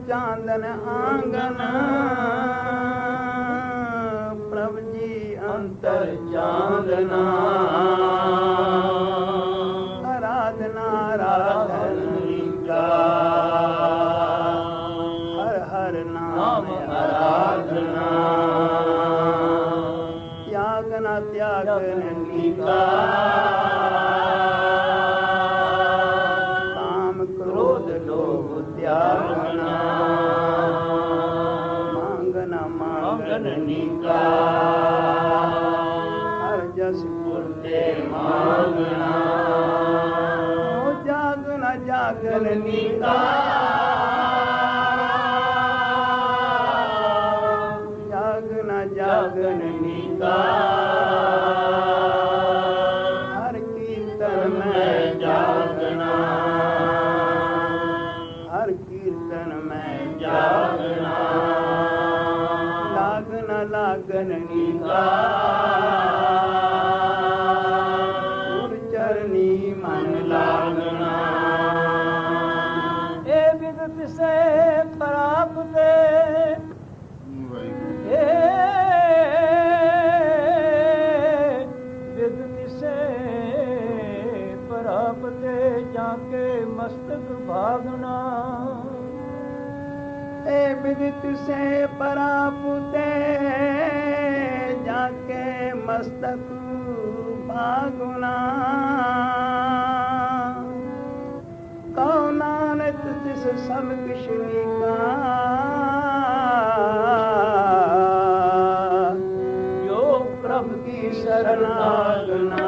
ਚਾਂਦਨ ਆਂਗਨ ਪ੍ਰਭ ਜੀ ਅੰਤਰ ਚਾਂਦਨਾ ਆਰਾਧਨਾ ਆਰਾਧਨ ਕਾ ਹਰ ਹਰ ਨਾਮ ਆਰਾਧਨਾ त्याग न त्यागन का काम क्रोध लोभ त्यागना मांगना मांगन का हर जस पुरते मांगना जागना जागन का जागन नीता हर कीर्तन में जागना हर कीर्तन में जागना लागना लागन नीता गुर चरनी मन लागना ए विदत से प्राप्त जाके मस्तक भागना ए विदित से परापुते जाके मस्तक भागना कौन नानक तिस सब किशनी का जो प्रभु की शरणागना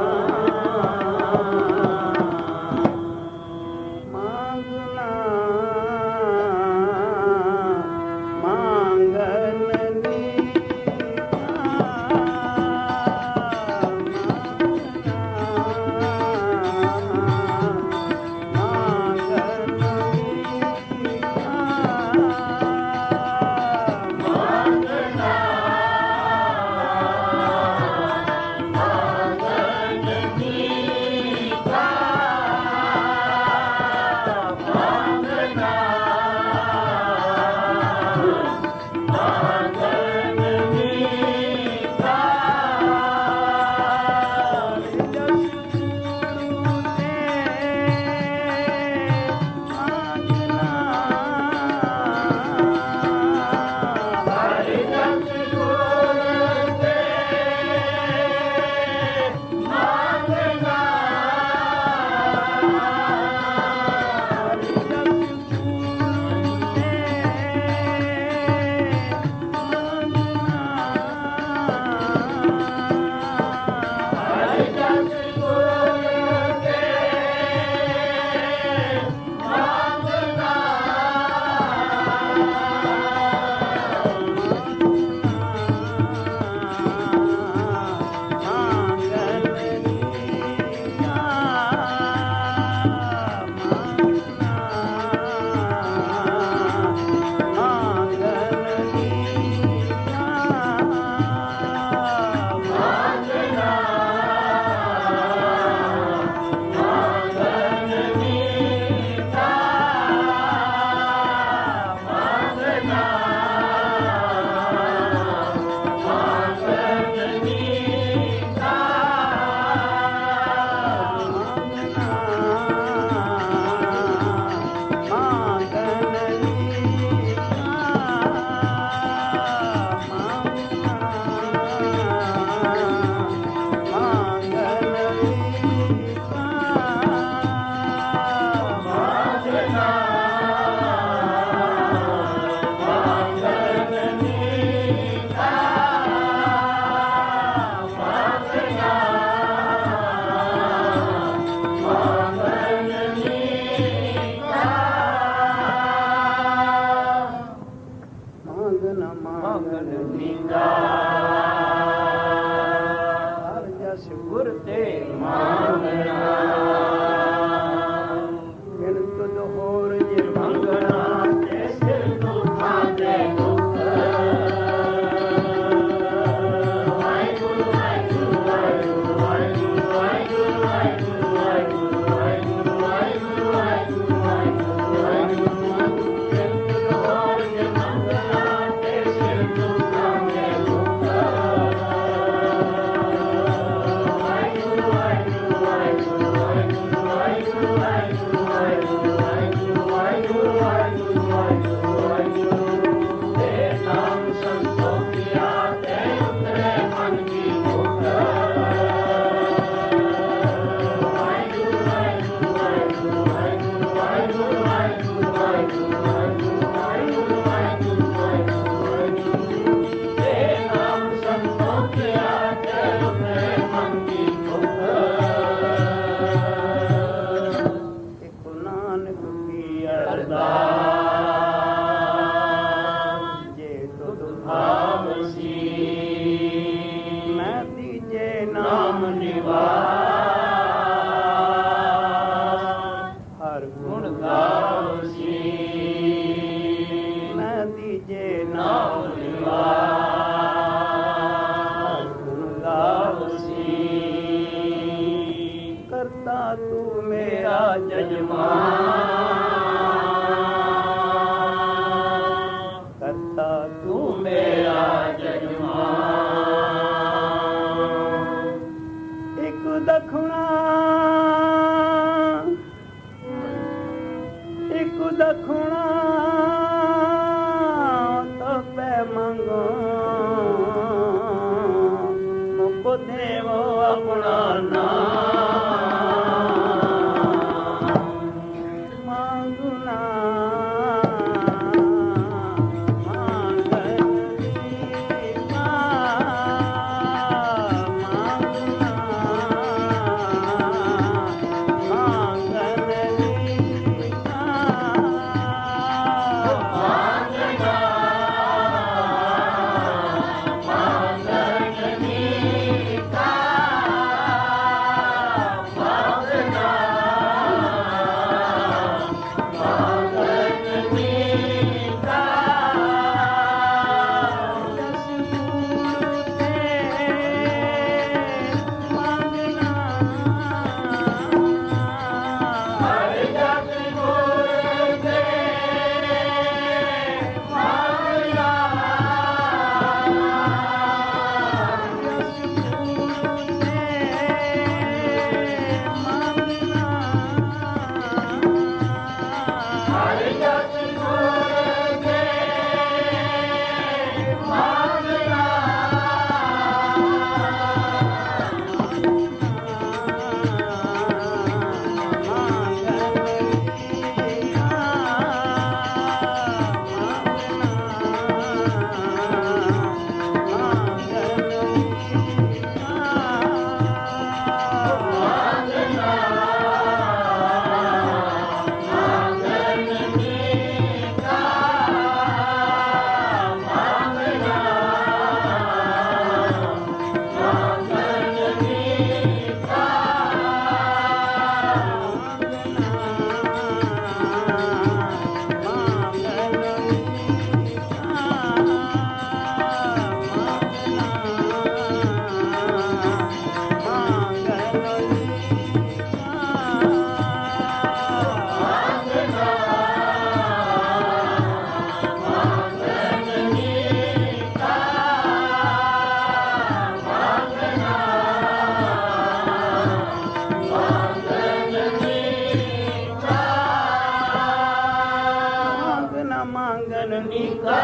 ਨਾ ਮੰਗਨ ਨੀਕਾ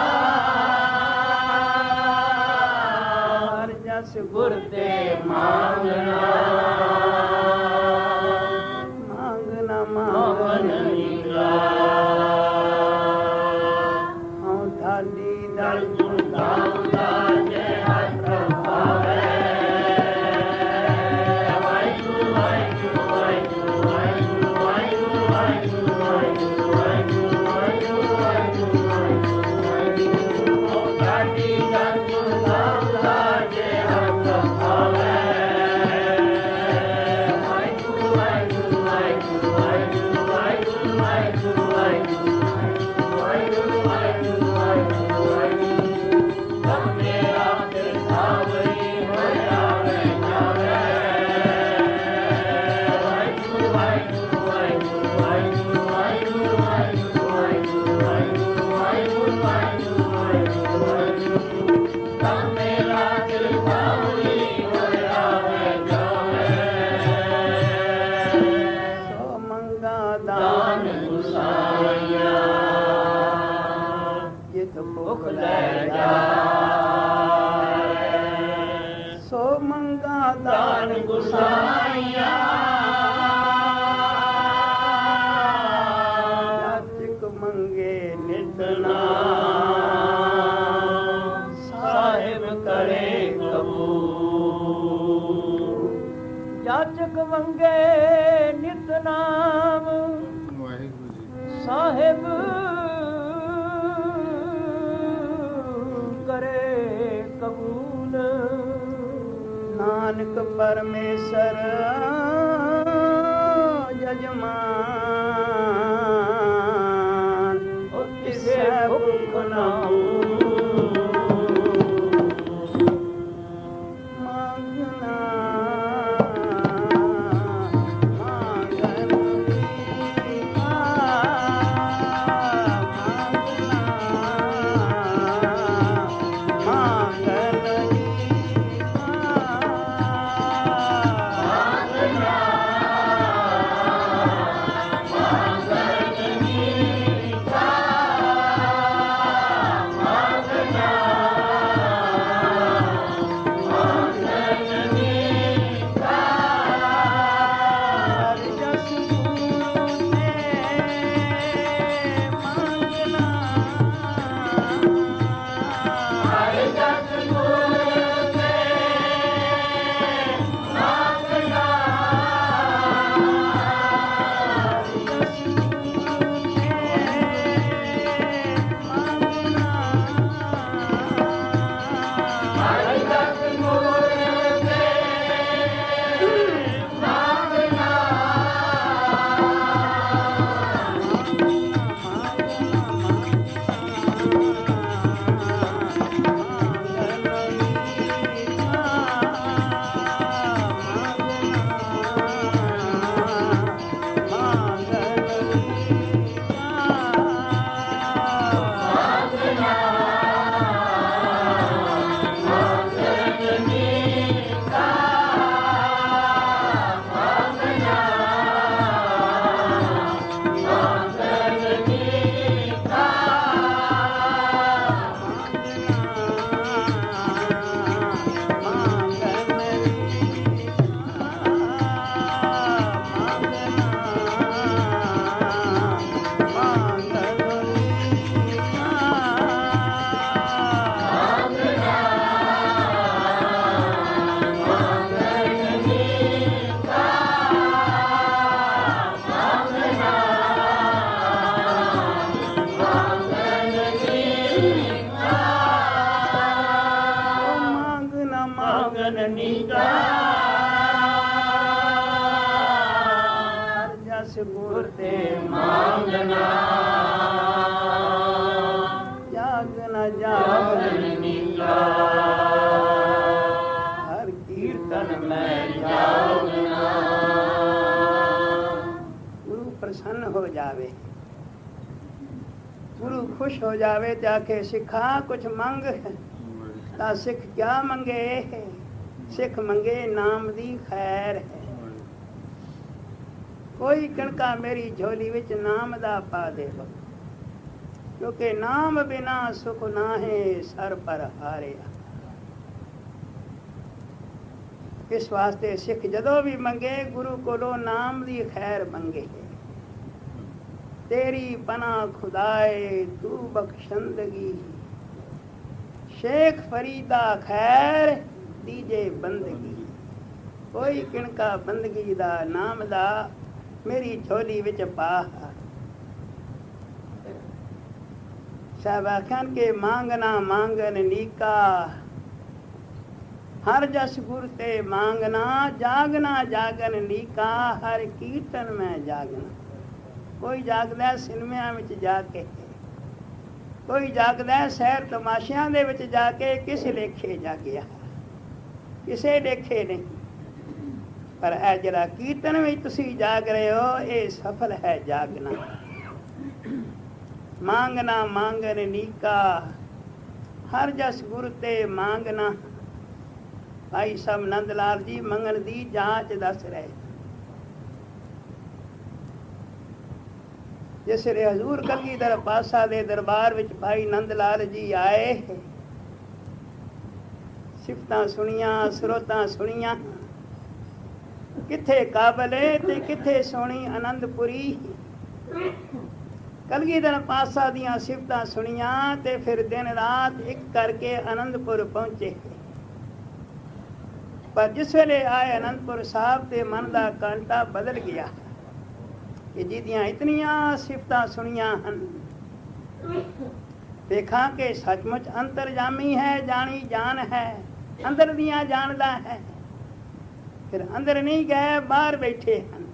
ਹਰ ਜਸ ਗੁਰ ਤੇ ਮੰਗਣਾ ਮੰਗ ਨਾ ਮੋਹਨ ਮੰਗਨ ਨੀਕਾ ਹਉ ਥਾਲੀ ਦਲ ਦਲ ਗੁਣ ਗਾਉਂਦਾ ਜੇ ਹੱਥ ਪਾਵੇ ਵਾਹਿਗੁਰੂ ਵਾਹਿਗੁਰੂ ਵਾਹਿਗੁਰੂ ਵਾਹਿਗੁਰੂ ਵਾਹਿਗੁਰੂ ਵਾਹਿਗੁਰੂ ਵਾਹਿਗੁਰੂ ਵਾਹਿਗੁਰੂ ਵਾਹਿਗੁਰੂ ਵਾਹਿਗੁਰੂ ਓ ਸਾਡੀ ਦਲ ਗੁਣ ਗਾਉਂਦਾ ਜੇ ਹੱਥ ਪਾਵੇ ਵਾਹਿਗੁਰੂ ਵਾਹਿਗੁਰੂ ਵਾਹਿਗੁਰੂ ਵਾਹਿਗੁਰੂ ਵਾਹਿਗੁਰੂ ਵਾਹਿਗੁਰੂ ਵਾਹਿਗੁਰੂ ਵਾਹਿਗੁਰੂ ਵਾਹਿਗੁਰੂ ਵਾਹਿਗੁਰੂ ਸਭ ਮੇਰਾ ਤੇ ਸਾਵਰੀ ਹੋਇਆ ਵੇ ਜਾਵੇ ਵਾਹਿਗੁਰੂ ਵਾਹਿਗੁਰੂ ਵਾਹਿਗੁਰੂ ਵਾਹਿਗੁਰੂ ਵਾਹਿਗੁਰੂ ਵਾਹਿਗੁਰੂ ਵਾਹਿਗੁਰੂ ਵਾਹਿਗੁਰੂ ਵਾਹਿਗੁਰੂ ਸਭ ਮੇਰਾ ਤੇ ਸਾਵਰੀ ਹੋਇਆ ਵੇ ਜਾਵੇ ਸੋ ਮੰਗਾ ਦਾਨ ਦਾਨ ਗੁਸਾਈਆ ਜਿਤ ਭੁਖ ਭੁਖ ਲੈ ਲੈ ਜਾਏ ਸੋ ਮੰਗਾ ਦਾਨ ਦਾਨ ਗੁਸਾਈਆ ਜਾਚਕ ਮੰਗੇ ਨਿਤ ਨਾਮ ਸਾਹਿਬ ਕਰੇ ਕਬੂਲ ਜਾਚਕ ਮੰਗੇ ਨਿਤ ਨਾਮ ਵਾਹਿਗੁਰੂ ਜੀ ਸਾਹਿਬ ਕਰੇ ਕਬੂਲ ਨਾਨਕ ਪਰਮੇਸ਼ਰ ਜਜਮਾਨ ਉਹ ਕਿਸੇ ਭੁੱਖ ਨਾ ਮੰਗਣਾ ਮੰਗਨ ਨੀਕਾ ਮੰਗਣ ਹਰ ਜਸ ਗੁਰੂ ਨੇ ਮੰਗਣਾ ਹਰ ਜਸ ਗੁਰ ਤੇ ਮੰਗਣਾ ਜਸ ਗੁਰੂ ਨੇ ਮੰਗਣਾ ਹਰ ਜਸ ਗੁਰ ਤੇ ਮੰਗਣਾ ਮੰਗਨ ਨੀਕਾ ਜਸ ਗੁਰ ਤੇ ਮੰਗਣਾ ਜਾਗ ਨ ਜਾਗਨ ਜਾਗਨ ਨੀਕਾ ਹਰ ਕੀਰਤਨ ਮੈਂ ਜਾਗਣਾ ਗੁਰੂ ਪ੍ਰਸੰਨ ਹੋ ਜਾਵੇ ਗੁਰੂ ਖੁਸ਼ ਹੋ ਜਾਵੇ ਤੇ ਆਖੇ ਸਿੱਖਾ ਕੁਛ ਮੰਗ ਤਾਂ ਸਿੱਖ ਕਿਆ ਮੰਗੇ ਸਿੱਖ ਮੰਗੇ ਨਾਮ ਦੀ ਖੈਰ ਹੈ ਕੋਈ ਕਣਕਾ ਮੇਰੀ ਝੋਲੀ ਵਿੱਚ ਨਾਮ ਦਾ ਪਾ ਦੇ ਕਿਉਂਕਿ ਨਾਮ ਬਿਨਾ ਸੁਖ ਨਾਹੇ ਸਰ ਪਰ ਹਾਰਿਆ। ਇਸ ਵਾਸਤੇ ਸਿੱਖ ਜਦੋਂ ਵੀ ਮੰਗੇ ਗੁਰੂ ਕੋਲੋਂ ਨਾਮ ਦੀ ਖੈਰ ਮੰਗੇ। ਤੇਰੀ ਪਨਾ ਖੁਦਾਏ ਤੂੰ ਬਖਸ਼ੰਦਗੀ, ਸ਼ੇਖ ਫਰੀਦਾ ਖੈਰ ਦੀਜੇ ਬੰਦਗੀ। ਕੋਈ ਕਿਣਕਾ ਬੰਦਗੀ ਦਾ ਨਾਮ ਦਾ ਮੇਰੀ ਝੋਲੀ ਵਿੱਚ ਪਾ। ਸਾਹਿਬ ਆਖਣ ਕੇ ਮੰਗਣਾ ਮੰਗਨ ਨੀਕਾ, ਹਰ ਜਸ ਗੁਰ ਤੇ ਮੰਗਣਾ, ਜਾਗਣਾ ਜਾਗਨ ਨੀਕਾ, ਹਰ ਕੀਰਤਨ ਮੈਂ ਜਾਗਣਾ। ਕੋਈ ਜਾਗਦਾ ਸਿਨਮਿਆਂ ਵਿੱਚ ਜਾ ਕੇ, ਕੋਈ ਜਾਗਦਾ ਸੈਰ ਤਮਾਸ਼ਿਆਂ ਦੇ ਵਿੱਚ ਜਾ ਕੇ, ਕਿਸ ਲੇਖੇ ਜਾਗਿਆ, ਕਿਸੇ ਲੇਖੇ ਨਹੀਂ। ਪਰ ਇਹ ਜਿਹੜਾ ਕੀਰਤਨ ਵਿੱਚ ਤੁਸੀਂ ਜਾਗ ਰਹੇ ਹੋ, ਇਹ ਸਫਲ ਹੈ ਜਾਗਣਾ। ਮੰਗਣਾ ਮੰਗਨ ਨੀਕਾ, ਹਰ ਜਸ ਗੁਰ ਤੇ ਮੰਗਣਾ। ਭਾਈ ਸਾਹਿਬ ਨੰਦ ਲਾਲ ਜੀ ਮੰਗਣ ਦੀ ਜਾਂਚ ਦੱਸ ਰਹੇ। ਜਿਸ ਵੇਲੇ ਹਜ਼ੂਰ ਕਲਗੀਧਰ ਪਾਤਸ਼ਾਹ ਦੇ ਦਰਬਾਰ ਵਿੱਚ ਭਾਈ ਨੰਦ ਲਾਲ ਜੀ ਆਏ, ਸਿਫਤਾਂ ਸੁਣੀਆਂ, ਸਰੋਤਾਂ ਸੁਣੀਆਂ, ਕਿੱਥੇ ਕਾਬਲੇ ਤੇ ਕਿੱਥੇ ਸੋਹਣੀ ਆਨੰਦਪੁਰੀ। ਕਲਗੀਧਰ ਪਾਤਸ਼ਾਹ ਦੀਆਂ ਸਿਫਤਾਂ ਸੁਣੀਆਂ ਤੇ ਫਿਰ ਦਿਨ ਰਾਤ ਇੱਕ ਕਰਕੇ ਆਨੰਦਪੁਰ ਪਹੁੰਚੇ। ਪਰ ਜਿਸ ਵੇਲੇ ਆਏ ਆਨੰਦਪੁਰ ਸਾਹਿਬ ਤੇ ਮਨ ਦਾ ਕਾਂਟਾ ਬਦਲ ਗਿਆ ਕਿ ਜਿਹਦੀਆਂ ਇਤਨੀਆਂ ਸਿਫਤਾਂ ਸੁਣੀਆਂ ਹਨ, ਦੇਖਾਂ ਕਿ ਸੱਚਮੁੱਚ ਅੰਤਰਜਾਮੀ ਹੈ, ਜਾਣੀ ਜਾਨ ਹੈ, ਅੰਦਰ ਦੀਆਂ ਜਾਣਦਾ ਹੈ। ਫਿਰ ਅੰਦਰ ਨਹੀਂ ਗਏ, ਬਾਹਰ ਬੈਠੇ ਹਨ।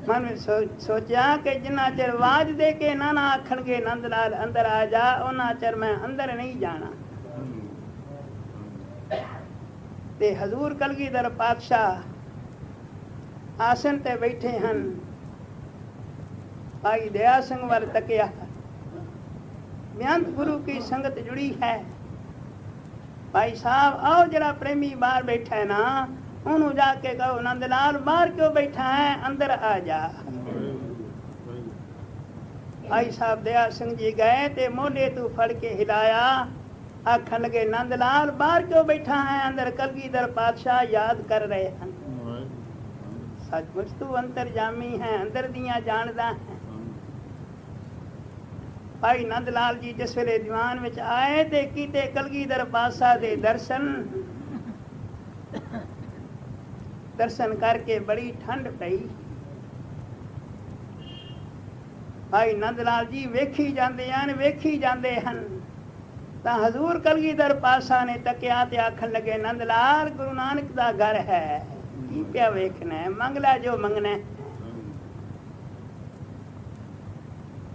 ਮਨ ਵਿੱਚ ਸੋਚਿਆ ਕਿ ਜਿੰਨਾ ਚਿਰ ਆਵਾਜ਼ ਦੇ ਕੇ ਨਾ ਆਖਣਗੇ ਨੰਦ ਲਾਲ ਅੰਦਰ ਆ ਜਾ, ਉਹਨਾਂ ਚਿਰ ਮੈਂ ਅੰਦਰ ਨਹੀਂ ਜਾਣਾ। ਤੇ ਹਜ਼ੂਰ ਕਲਗੀਧਰ ਪਾਤਸ਼ਾਹ ਆਸਨ ਤੇ ਬੈਠੇ ਹਨ। ਭਾਈ ਦਇਆ ਸਿੰਘ ਵੱਲ ਤੱਕਿਆ, ਬੇਅੰਤ ਗੁਰੂ ਕੀ ਸੰਗਤ ਜੁੜੀ ਹੈ। ਭਾਈ ਸਾਹਿਬ ਆਓ, ਜਿਹੜਾ ਪ੍ਰੇਮੀ ਬਾਹਰ ਬੈਠਾ ਹੈ ਨਾ, ਉਹਨੂੰ ਜਾ ਕੇ ਕਹੋ ਨੰਦ ਲਾਲ ਬਾਹਰ ਕਿਉਂ ਬੈਠਾ ਹੈ, ਅੰਦਰ ਆ ਜਾ। ਭਾਈ ਸਾਹਿਬ ਦਇਆ ਸਿੰਘ ਜੀ ਗਏ ਤੇ ਮੋਢੇ ਤੋਂ ਫੜ ਕੇ ਹਿਲਾਇਆ, ਆਖਣ ਲਗੇ ਨੰਦ ਲਾਲ ਬਾਹਰ ਕਿਉਂ ਬੈਠਾ ਹੈ, ਅੰਦਰ ਕਲਗੀਧਰ ਪਾਤਸ਼ਾਹ ਯਾਦ ਕਰ ਰਹੇ ਹਨ। ਸੱਚਮੁੱਚ ਤੂੰ ਅੰਤਰਜਾਮੀ ਹੈ, ਅੰਦਰ ਦੀਆਂ ਜਾਣਦਾ ਹੈ। ਭਾਈ ਨੰਦ ਲਾਲ ਜੀ ਜਿਸ ਵੇਲੇ ਦੀਵਾਨ ਵਿੱਚ ਆਏ ਤੇ ਕੀਤੇ ਕਲਗੀਧਰ ਪਾਤਸ਼ਾਹ ਦੇ ਦਰਸ਼ਨ ਕਰਕੇ ਬੜੀ ਠੰਡ ਪਈ। ਭਾਈ ਨੰਦ ਲਾਲ ਜੀ ਵੇਖੀ ਜਾਂਦੇ ਹਨ, ਵੇਖੀ ਜਾਂਦੇ ਹਨ। ਤਾਂ ਹਜ਼ੂਰ ਕਲਗੀਧਰ ਪਾਤਸ਼ਾਹ ਨੇ ਤੱਕਿਆ ਤੇ ਆਖਣ ਲੱਗੇ ਨੰਦ ਲਾਲ ਗੁਰੂ ਨਾਨਕ ਦਾ ਘਰ ਹੈ, ਕੀ ਪਿਆ ਵੇਖਣਾ, ਮੰਗ ਲੈ ਜੋ ਮੰਗਣਾ।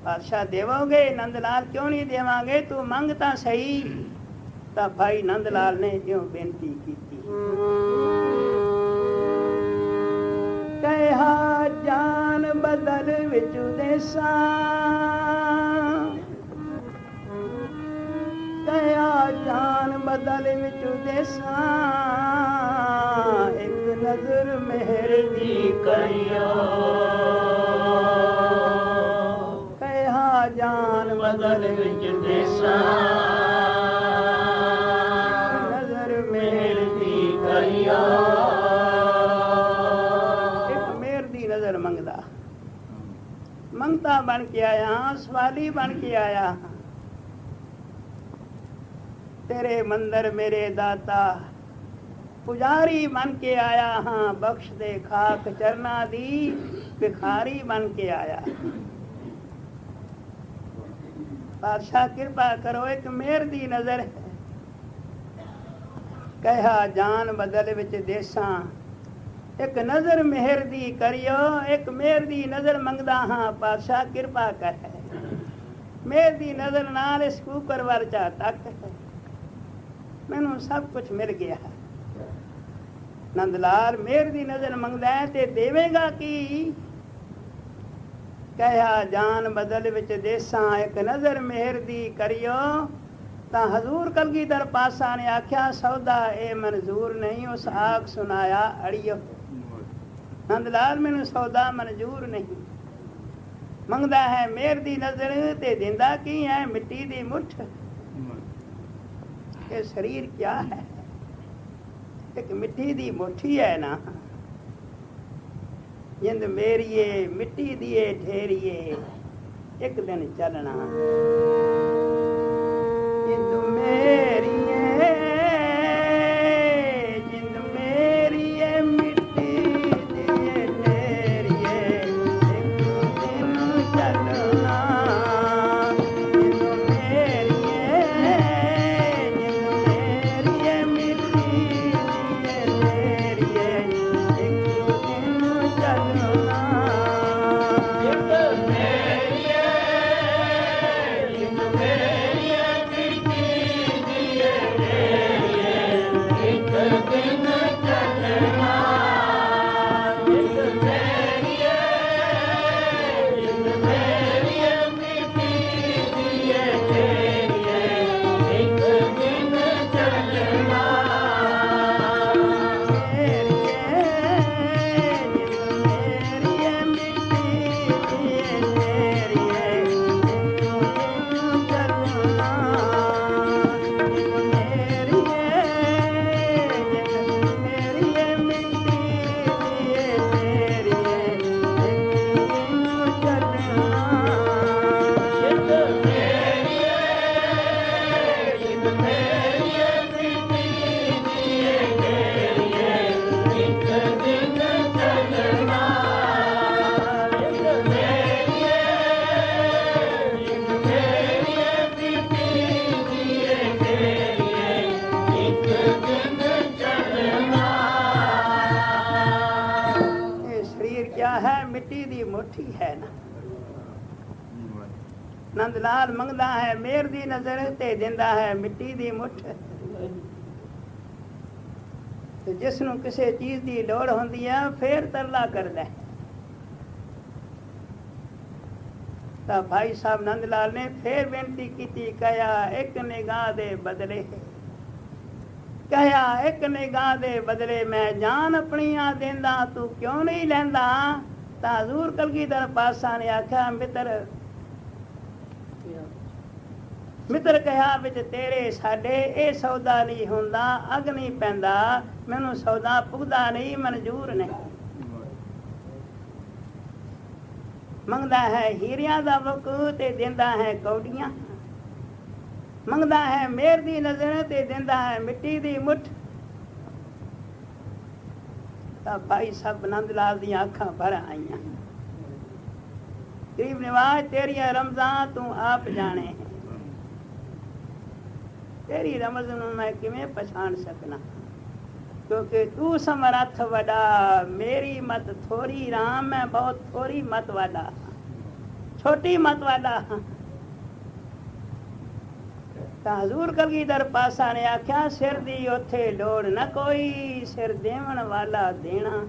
ਪਾਤਸ਼ਾਹ ਦੇਵੋਗੇ? ਨੰਦ ਲਾਲ ਕਿਉਂ ਨਹੀਂ ਦੇਵਾਂਗੇ, ਤੂੰ ਮੰਗ ਤਾਂ ਸਹੀ। ਤਾਂ ਭਾਈ ਨੰਦ ਲਾਲ ਨੇ ਜਿਉਂ ਬੇਨਤੀ ਕੀਤੀ, ਕਹਿਆ ਜਾਨ ਬਦਲ ਵਿੱਚ ਦੇਸਾਂ, ਕਹਿਆ ਜਾਨ ਬਦਲ ਵਿੱਚ ਦੇਸਾਂ, ਇੱਕ ਨਜ਼ਰ ਮਿਹਰ ਦੀ ਕਰਿਓ। ਕਹਿਆ ਜਾਨ ਬਦਲ ਵਿੱਚ ਦੇਸਾਂ, ਨਜ਼ਰ ਮਿਹਰ ਦੀ ਕਰਿਓ। ਇੱਕ ਮਿਹਰ ਦੀ ਨਜ਼ਰ ਮੰਗਦਾ, ਮੰਗਤਾ ਬਣ ਕੇ ਆਇਆ, ਸਵਾਲੀ ਬਣ ਕੇ ਆਇਆ। ਤੇਰੇ ਮੰਦਰ ਮੇਰੇ ਦਾਤਾ, ਪੁਜਾਰੀ ਬਣ ਕੇ ਆਇਆ ਹਾਂ, ਬਖਸ਼ ਦੇ ਖਾਕ ਚਰਨਾਂ ਦੀ, ਭਿਖਾਰੀ ਬਣ ਕੇ ਆਇਆ। ਪਾਤਸ਼ਾਹ ਕਿਰਪਾ ਕਰੋ, ਇੱਕ ਮਿਹਰ ਦੀ ਨਜ਼ਰ ਹੈ। ਕਹਿਆ ਜਾਨ ਬਦਲ ਵਿੱਚ ਦੇਸਾਂ, ਇੱਕ ਨਜ਼ਰ ਮਿਹਰ ਦੀ ਕਰਿਓ। ਇੱਕ ਮਿਹਰ ਦੀ ਨਜ਼ਰ ਮੰਗਦਾ ਹਾਂ, ਪਾਤਸ਼ਾਹ ਕਿਰਪਾ ਕਰ। ਮਿਹਰ ਦੀ ਨਜ਼ਰ ਨਾਲ ਇਸ ਕੂਕਰ ਵੱਲ ਚਾ ਤੱਕ, ਮੈਨੂੰ ਸਭ ਕੁਝ ਮਿਲ ਗਿਆ। ਨੰਦ ਲਾਲ ਮਿਹਰ ਦੀ ਨਜ਼ਰ ਮੰਗਦਾ ਹੈ ਤੇ ਦੇਵੇਗਾ ਕੀ? ਕਹਿਆ ਜਾਨ ਬਦਲ ਵਿੱਚ ਦੇਸਾਂ, ਇੱਕ ਨਜ਼ਰ ਮਿਹਰ ਦੀ ਕਰਿਓ। ਤਾਂ ਹਜ਼ੂਰ ਕਲਗੀਧਰ ਪਾਤਸ਼ਾਹ ਨੇ ਆਖਿਆ ਸੌਦਾ ਇਹ ਮਨਜ਼ੂਰ ਨਹੀਂ। ਉਸ ਆਖ ਸੁਨਾਇਆ ਅੜੀਓ, ਨੰਦ ਲਾਲ ਮੈਨੂੰ ਸੌਦਾ ਮਨਜ਼ੂਰ ਨਹੀਂ। ਮੰਗਦਾ ਹੈ ਮਿਹਰ ਦੀ ਨਜ਼ਰ ਤੇ ਦਿੰਦਾ ਕੀ ਹੈ ਮਿੱਟੀ ਦੀ ਮੁੱਠ। ਇਹ ਸਰੀਰ ਕਿਆ ਹੈ? ਇੱਕ ਮਿੱਟੀ ਦੀ ਮੁੱਠੀ ਹੈ ਨਾ। ਜਿੰਦ ਮੇਰੀਏ ਮਿੱਟੀ ਦੀਏ ਠੇਰੀਏ ਇੱਕ ਦਿਨ ਚੱਲਣਾ। ਜਿੰਦ ਮੇਰੀਏ ਜਿੰਦ ਮੇਰੀਏ ਮਿੱਟੀ ਦੀਏ ਠੇਰੀਏ ਇੱਕ ਦਿਨ ਚੱਲਣਾ। ਜਿੰਦ ਮੇਰੀਏ ਜਿੰਦ ਮੇਰੀਏ ਮਿੱਟੀ ਦੀਏ ਠੇਰੀਏ ਇੱਕ ਦਿਨ ਚੱਲਣਾ। ਮਿੱਟੀ ਦੀ ਮੁੱਠੀ ਹੈ ਨਾ। ਨੰਦ ਲਾਲ ਮੰਗਦਾ ਹੈ ਮਿਹਰ ਦੀ ਨਜ਼ਰ ਤੇ ਦਿੰਦਾ ਹੈ ਮਿੱਟੀ ਦੀ ਮੁੱਠ। ਤੇ ਜਿਸ ਨੂੰ ਕਿਸੇ ਚੀਜ਼ ਦੀ ਲੋੜ ਹੁੰਦੀ ਹੈ ਫੇਰ ਤਰਲਾ ਕਰਦਾ ਹੈ। ਤਾਂ ਭਾਈ ਸਾਹਿਬ ਨੰਦ ਲਾਲ ਨੇ ਫੇਰ ਬੇਨਤੀ ਕੀਤੀ, ਕਹਿਆ ਇੱਕ ਨਿਗਾਹ ਦੇ ਬਦਲੇ, ਕਹਿਆ ਇੱਕ ਨਿਗਾਹ ਦੇ ਬਦਲੇ ਮੈਂ ਜਾਨ ਆਪਣੀਆਂ ਦਿੰਦਾ, ਤੂੰ ਕਿਉਂ ਨਹੀਂ ਲੈਂਦਾ? ਤਾਂ ਹਜ਼ੂਰ ਕਲਗੀਧਰ ਪਾਤਸ਼ਾਹ ਨੇ ਆਖਿਆ ਮਿੱਤਰ ਕਿਹਾ ਵਿੱਚ ਤੇਰੇ ਸਾਡੇ ਇਹ ਸੌਦਾ ਨਹੀਂ ਹੁੰਦਾ, ਅਗ ਨਹੀਂ ਪੈਂਦਾ, ਮੈਨੂੰ ਸੌਦਾ ਪੁੱਗਦਾ ਨਹੀਂ, ਮਨਜ਼ੂਰ ਨਹੀਂ। ਮੰਗਦਾ ਹੈ ਹੀਰਿਆਂ ਦਾ ਮੁੱਕ ਤੇ ਦਿੰਦਾ ਹੈ ਕੌਡੀਆਂ, ਮੰਗਦਾ ਹੈ ਮਿਹਰ ਦੀ ਨਜ਼ਰ ਤੇ ਦਿੰਦਾ ਹੈ ਮਿੱਟੀ ਦੀ ਮੁੱਠ। ਤਾਂ ਭਾਈ ਸਾਹਿਬ ਨੰਦ ਲਾਲ ਦੀਆਂ ਅੱਖਾਂ ਭਰ ਆਈਆਂ। ਗਰੀਬ ਨਿਵਾਜ ਤੇਰੀਆਂ ਰਮਜ਼ਾਂ ਤੂੰ ਆਪ ਜਾਣੇ, ਤੇਰੀ ਰਮਜ਼ ਨੂੰ ਮੈਂ ਕਿਵੇਂ ਪਛਾਣ ਸਕਣਾ, ਕਿਉਂਕਿ ਤੂੰ ਸਮਰੱਥ ਵੱਡਾ, ਮੇਰੀ ਮਤ ਥੋੜੀ ਰਾਮ, ਮੈਂ ਬਹੁਤ ਥੋੜੀ ਮਤ ਵਾਲਾ, ਛੋਟੀ ਮਤ ਵਾਲਾ। ਤਾਂ ਹਜ਼ੂਰ ਕਲਗੀਧਰ ਪਾਤਸ਼ਾਹ ਨੇ ਆਖਿਆ ਸਿਰ ਦੀ ਉੱਥੇ ਲੋੜ ਨਾ ਕੋਈ, ਸਿਰ ਦੇਵਣ ਵਾਲਾ ਦੇਣਾ,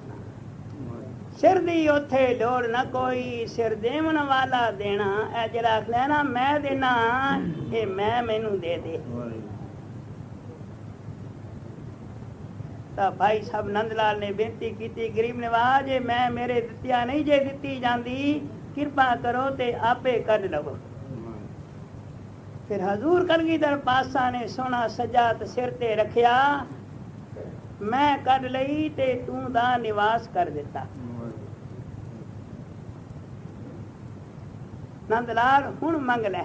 ਸਿਰ ਦੀ ਉੱਥੇ ਲੋੜ ਨਾ ਕੋਈ, ਸਿਰ ਦੇਵਣ ਵਾਲਾ ਦੇਣਾ। ਇਹ ਜਿਹੜਾ ਆਖ ਲੈਣਾ ਮੈਂ ਦੇਣਾ, ਇਹ ਮੈਂ ਮੈਨੂੰ ਦੇ ਦੇ। ਤਾਂ ਭਾਈ ਸਾਹਿਬ ਨੰਦ ਲਾਲ ਨੇ ਬੇਨਤੀ ਕੀਤੀ, ਗਰੀਬ ਨਿਵਾਜ ਮੈਂ ਮੇਰੇ ਦਿੱਤਿਆ ਨਹੀਂ ਜੇ ਦਿੱਤੀ ਜਾਂਦੀ, ਕਿਰਪਾ ਕਰੋ ਤੇ ਆਪੇ ਕੱਢ ਲਵੋ। ਫਿਰ ਹਜ਼ੂਰ ਕਲਗੀਧਰ ਪਾਤਸ਼ਾਹ ਨੇ ਸੋਨਾ ਸਜਾਤ ਸਿਰ ਤੇ ਰੱਖਿਆ, ਮੈਂ ਕੱਢ ਲਈ ਤੇ ਤੂੰ ਦਾ ਨਿਵਾਸ ਕਰ ਦਿੱਤਾ। ਨੰਦ ਲਾਲ ਹੁਣ ਮੰਗ ਲੈ।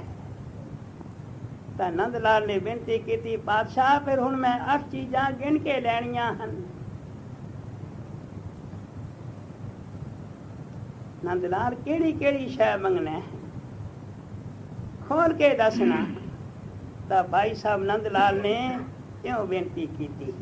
ਤਾਂ ਨੰਦ ਲਾਲ ਨੇ ਬੇਨਤੀ ਕੀਤੀ, ਪਾਤਸ਼ਾਹ ਫਿਰ ਹੁਣ ਮੈਂ 8 ਚੀਜ਼ਾਂ ਗਿਣ ਕੇ ਲੈਣੀਆਂ ਹਨ। ਨੰਦ ਲਾਲ ਕਿਹੜੀ ਕਿਹੜੀ ਸ਼ੈ ਮੰਗਣਾ ਹੈ, ਖੋਲ ਕੇ ਦੱਸਣਾ। ਤਾਂ ਭਾਈ ਸਾਹਿਬ ਨੰਦ ਲਾਲ ਨੇ ਕਿਉਂ ਬੇਨਤੀ ਕੀਤੀ?